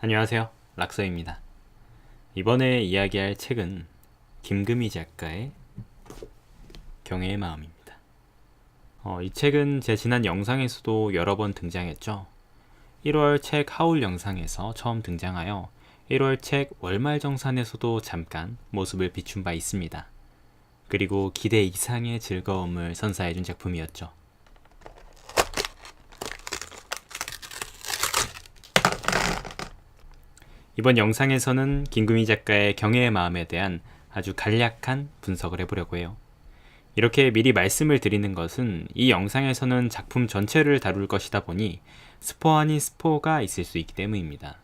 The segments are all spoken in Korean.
안녕하세요. 락서입니다. 이번에 이야기할 책은 김금희 작가의 경애의 마음입니다. 이 책은 제 지난 영상에서도 여러 번 등장했죠. 1월 책 하울 영상에서 처음 등장하여 1월 책 월말정산에서도 잠깐 모습을 비춘 바 있습니다. 그리고 기대 이상의 즐거움을 선사해준 작품이었죠. 이번 영상에서는 김금희 작가의 경애의 마음에 대한 아주 간략한 분석을 해보려고 해요. 이렇게 미리 말씀을 드리는 것은 이 영상에서는 작품 전체를 다룰 것이다 보니 스포 아닌 스포가 있을 수 있기 때문입니다.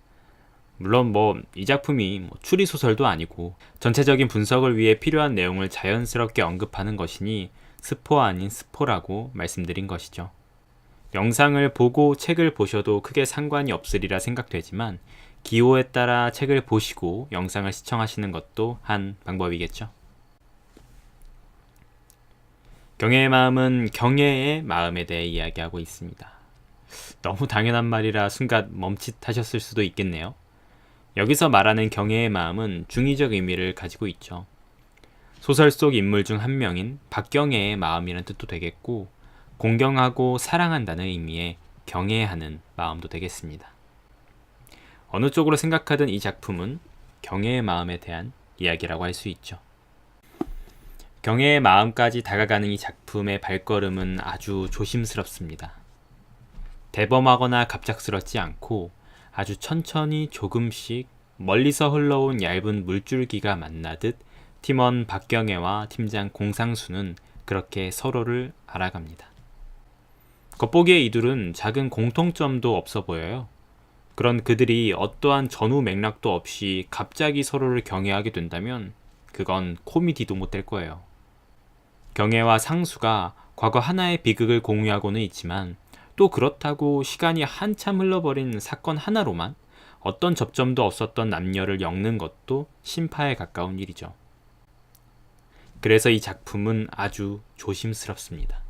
물론 이 작품이 추리소설도 아니고 전체적인 분석을 위해 필요한 내용을 자연스럽게 언급하는 것이니 스포 아닌 스포라고 말씀드린 것이죠. 영상을 보고 책을 보셔도 크게 상관이 없으리라 생각되지만 기호에 따라 책을 보시고 영상을 시청하시는 것도 한 방법이겠죠. 경애의 마음은 경애의 마음에 대해 이야기하고 있습니다. 너무 당연한 말이라 순간 멈칫하셨을 수도 있겠네요. 여기서 말하는 경애의 마음은 중의적 의미를 가지고 있죠. 소설 속 인물 중 한 명인 박경애의 마음이란 뜻도 되겠고, 공경하고 사랑한다는 의미의 경애하는 마음도 되겠습니다. 어느 쪽으로 생각하든 이 작품은 경애의 마음에 대한 이야기라고 할 수 있죠. 경애의 마음까지 다가가는 이 작품의 발걸음은 아주 조심스럽습니다. 대범하거나 갑작스럽지 않고 아주 천천히 조금씩 멀리서 흘러온 얇은 물줄기가 만나듯 팀원 박경애와 팀장 공상수는 그렇게 서로를 알아갑니다. 겉보기에 이둘은 작은 공통점도 없어 보여요. 그런 그들이 어떠한 전후 맥락도 없이 갑자기 서로를 경애하게 된다면 그건 코미디도 못될 거예요. 경애와 상수가 과거 하나의 비극을 공유하고는 있지만 또 그렇다고 시간이 한참 흘러버린 사건 하나로만 어떤 접점도 없었던 남녀를 엮는 것도 심파에 가까운 일이죠. 그래서 이 작품은 아주 조심스럽습니다.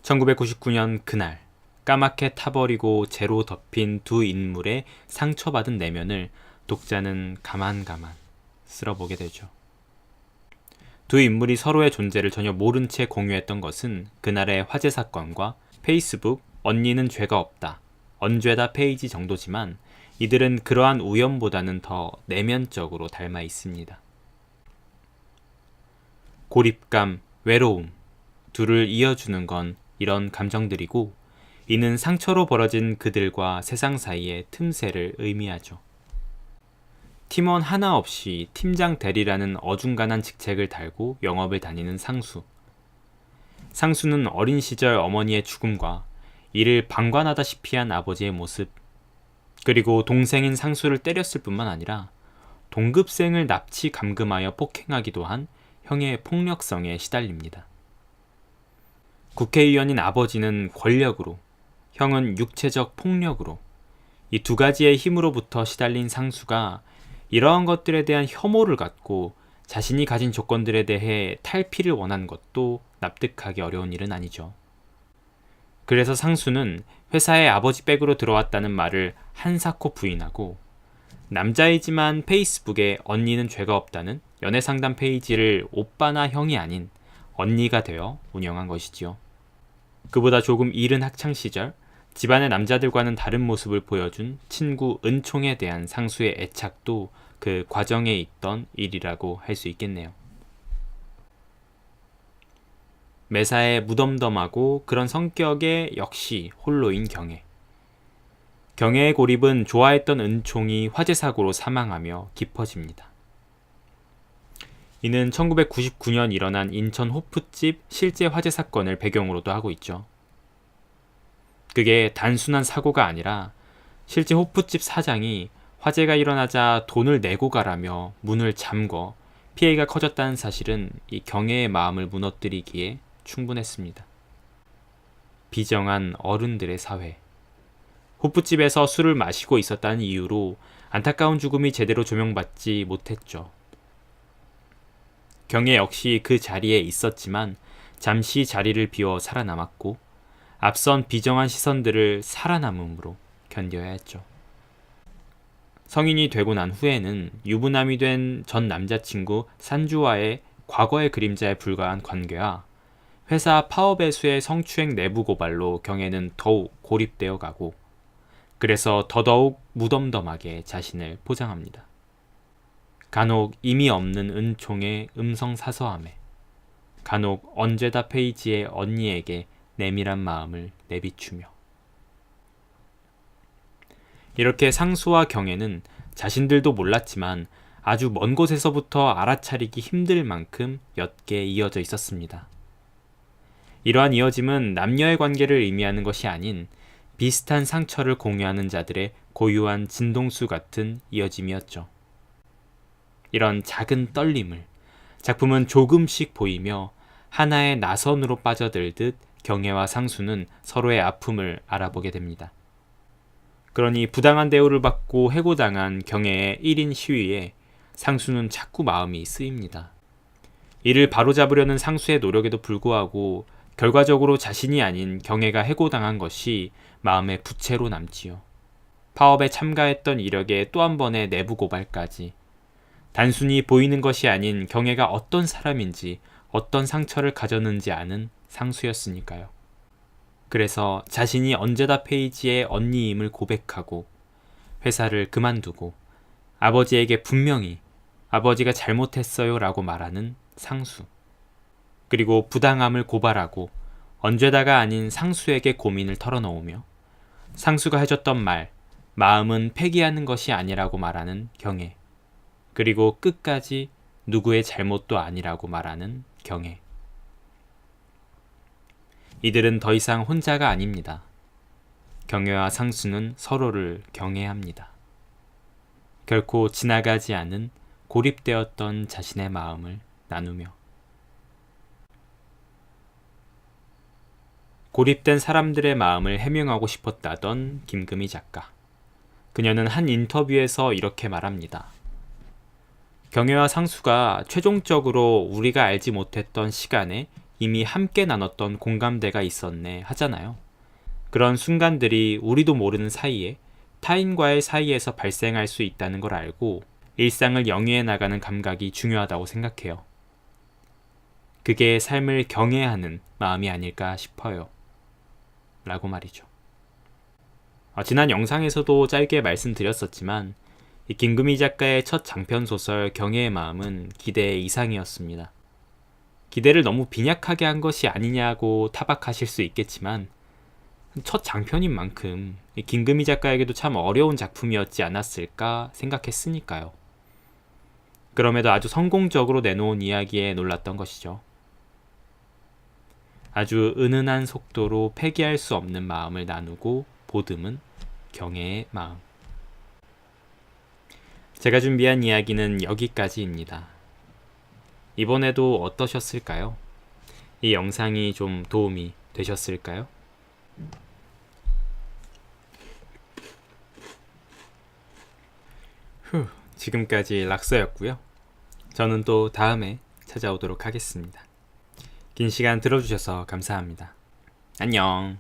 1999년 그날 까맣게 타버리고 재로 덮인 두 인물의 상처받은 내면을 독자는 가만가만 쓸어보게 되죠. 두 인물이 서로의 존재를 전혀 모른 채 공유했던 것은 그날의 화재 사건과 페이스북 언니는 죄가 없다, 언죄다 페이지 정도지만 이들은 그러한 우연보다는 더 내면적으로 닮아 있습니다. 고립감, 외로움, 둘을 이어주는 건 이런 감정들이고 이는 상처로 벌어진 그들과 세상 사이의 틈새를 의미하죠. 팀원 하나 없이 팀장 대리라는 어중간한 직책을 달고 영업을 다니는 상수. 상수는 어린 시절 어머니의 죽음과 이를 방관하다시피 한 아버지의 모습, 그리고 동생인 상수를 때렸을 뿐만 아니라 동급생을 납치 감금하여 폭행하기도 한 형의 폭력성에 시달립니다. 국회의원인 아버지는 권력으로, 형은 육체적 폭력으로 이 두 가지의 힘으로부터 시달린 상수가 이러한 것들에 대한 혐오를 갖고 자신이 가진 조건들에 대해 탈피를 원한 것도 납득하기 어려운 일은 아니죠. 그래서 상수는 회사에 아버지 백으로 들어왔다는 말을 한사코 부인하고 남자이지만 페이스북에 언니는 죄가 없다는 연애상담 페이지를 오빠나 형이 아닌 언니가 되어 운영한 것이지요. 그보다 조금 이른 학창시절 집안의 남자들과는 다른 모습을 보여준 친구 은총에 대한 상수의 애착도 그 과정에 있던 일이라고 할 수 있겠네요. 매사에 무덤덤하고 그런 성격에 역시 홀로인 경애. 경애의 고립은 좋아했던 은총이 화재 사고로 사망하며 깊어집니다. 이는 1999년 일어난 인천 호프집 실제 화재 사건을 배경으로도 하고 있죠. 그게 단순한 사고가 아니라 실제 호프집 사장이 화재가 일어나자 돈을 내고 가라며 문을 잠궈 피해가 커졌다는 사실은 이 경애의 마음을 무너뜨리기에 충분했습니다. 비정한 어른들의 사회. 호프집에서 술을 마시고 있었다는 이유로 안타까운 죽음이 제대로 조명받지 못했죠. 경애 역시 그 자리에 있었지만 잠시 자리를 비워 살아남았고 앞선 비정한 시선들을 살아남음으로 견뎌야 했죠. 성인이 되고 난 후에는 유부남이 된 전 남자친구 산주와의 과거의 그림자에 불과한 관계와 회사 파업배수의 성추행 내부 고발로 경애는 더욱 고립되어 가고, 그래서 더더욱 무덤덤하게 자신을 포장합니다. 간혹 의미 없는 은총의 음성 사서함에, 간혹 언제다 페이지의 언니에게 내밀한 마음을 내비추며. 이렇게 상수와 경애는 자신들도 몰랐지만 아주 먼 곳에서부터 알아차리기 힘들 만큼 옅게 이어져 있었습니다. 이러한 이어짐은 남녀의 관계를 의미하는 것이 아닌 비슷한 상처를 공유하는 자들의 고유한 진동수 같은 이어짐이었죠. 이런 작은 떨림을 작품은 조금씩 보이며 하나의 나선으로 빠져들듯 경애와 상수는 서로의 아픔을 알아보게 됩니다. 그러니 부당한 대우를 받고 해고당한 경애의 1인 시위에 상수는 자꾸 마음이 쓰입니다. 이를 바로잡으려는 상수의 노력에도 불구하고 결과적으로 자신이 아닌 경애가 해고당한 것이 마음의 부채로 남지요. 파업에 참가했던 이력에 또 한 번의 내부 고발까지. 단순히 보이는 것이 아닌 경애가 어떤 사람인지, 어떤 상처를 가졌는지 아는 상수였으니까요. 그래서 자신이 언제다 페이지의 언니임을 고백하고 회사를 그만두고 아버지에게 분명히 아버지가 잘못했어요 라고 말하는 상수. 그리고 부당함을 고발하고 언제다가 아닌 상수에게 고민을 털어놓으며 상수가 해줬던 말, 마음은 폐기하는 것이 아니라고 말하는 경애. 그리고 끝까지 누구의 잘못도 아니라고 말하는 경애. 이들은 더 이상 혼자가 아닙니다. 경애와 상수는 서로를 경애합니다. 결코 지나가지 않은 고립되었던 자신의 마음을 나누며. 고립된 사람들의 마음을 해명하고 싶었다던 김금희 작가. 그녀는 한 인터뷰에서 이렇게 말합니다. 경애와 상수가 최종적으로 우리가 알지 못했던 시간에 이미 함께 나눴던 공감대가 있었네 하잖아요. 그런 순간들이 우리도 모르는 사이에 타인과의 사이에서 발생할 수 있다는 걸 알고 일상을 영위해 나가는 감각이 중요하다고 생각해요. 그게 삶을 경애하는 마음이 아닐까 싶어요. 라고 말이죠. 지난 영상에서도 짧게 말씀드렸었지만 이 김금희 작가의 첫 장편소설 경애의 마음은 기대 이상이었습니다. 기대를 너무 빈약하게 한 것이 아니냐고 타박하실 수 있겠지만 첫 장편인 만큼 김금희 작가에게도 참 어려운 작품이었지 않았을까 생각했으니까요. 그럼에도 아주 성공적으로 내놓은 이야기에 놀랐던 것이죠. 아주 은은한 속도로 폐기할 수 없는 마음을 나누고 보듬은 경애의 마음. 제가 준비한 이야기는 여기까지입니다. 이번에도 어떠셨을까요? 이 영상이 좀 도움이 되셨을까요? 지금까지 락서였고요. 저는 또 다음에 찾아오도록 하겠습니다. 긴 시간 들어주셔서 감사합니다. 안녕.